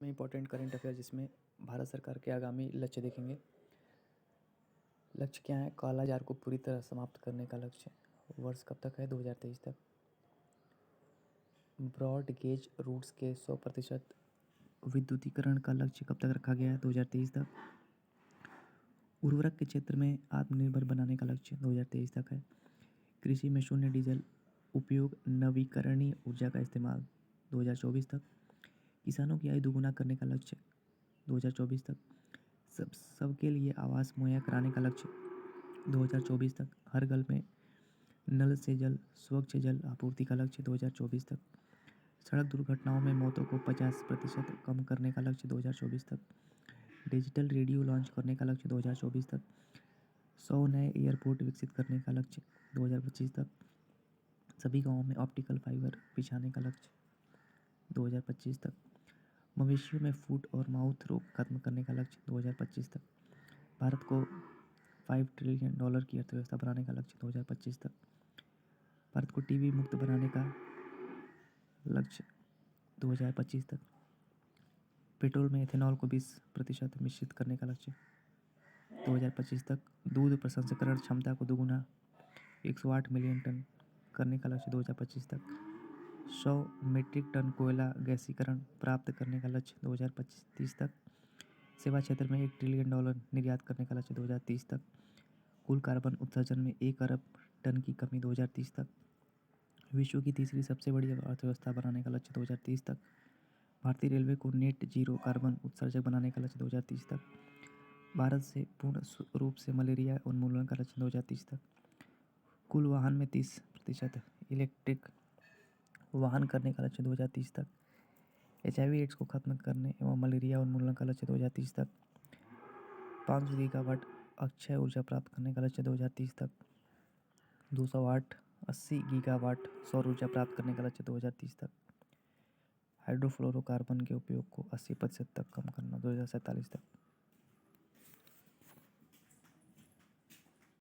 में important current affair जिसमें भारत सरकार के आगामी लक्ष्य देखेंगे। लक्ष्य क्या है? काला जार को पूरी तरह समाप्त करने का लक्ष्य। वर्ष कब तक है? 2023 तक। ब्रॉड गेज रूट्स के 100% विद्युतीकरण का लक्ष्य कब तक रखा गया है? 2023 तक। उर्वरक के क्षेत्र में आत्मनिर्भर बनाने का लक्ष्य 2023 तक है। कृषि में शून्य डीजल उपयोग, नवीकरणीय ऊर्जा का इस्तेमाल 2024 तक। किसानों की आय दोगुना करने का लक्ष्य 2024 तक। सबके लिए आवास मुहैया कराने का लक्ष्य 2024 तक। हर घर में नल से जल, स्वच्छ जल आपूर्ति का लक्ष्य 2024 तक। सड़क दुर्घटनाओं में मौतों को 50% कम करने का लक्ष्य 2024 तक। डिजिटल रेडियो लॉन्च करने का लक्ष्य 2024 तक। 100 नए एयरपोर्ट विकसित करने का लक्ष्य 2025 तक। सभी गांवों में ऑप्टिकल फाइबर बिछाने का लक्ष्य 2025 तक। मवेशियों में फुट और माउथ रोग खत्म करने का लक्ष्य 2025 तक। भारत को $5 ट्रिलियन की अर्थव्यवस्था बनाने का लक्ष्य 2025 तक। भारत को टीबी मुक्त बनाने का लक्ष्य 2025 तक। पेट्रोल में इथेनॉल को 20% मिश्रित करने का लक्ष्य 2025 तक। दूध प्रसंस्करण क्षमता को दोगुना 108 मिलियन टन करने का लक्ष्य 2025 तक। 100 मीट्रिक टन कोयला गैसीकरण प्राप्त करने का लक्ष्य 2025 तक। सेवा क्षेत्र में $1 ट्रिलियन निर्यात करने का लक्ष्य 2030 तक। कुल कार्बन उत्सर्जन में 1 अरब टन की कमी 2030 तक। विश्व की तीसरी सबसे बड़ी अर्थव्यवस्था बनाने का लक्ष्य 2030 तक। भारतीय रेलवे को नेट जीरो कार्बन उत्सर्जक बनाने का लक्ष्य 2030 तक। भारत से पूर्ण रूप से मलेरिया उन्मूलन का लक्ष्य 2030 तक। कुल वाहन में 30% इलेक्ट्रिक वाहन करने का लक्ष्य 2030 तक। HIV एड्स को खत्म करने एवं मलेरिया उन्मूलन का लक्ष्य 2030 तक। 500 गीगावाट अक्षय ऊर्जा प्राप्त करने का लक्ष्य 2030 तक। 208 80 गीगावाट सौर ऊर्जा प्राप्त करने का लक्ष्य 2030 तक। हाइड्रोफ्लोरोकार्बन के उपयोग को 80% तक कम करना 2047 तक।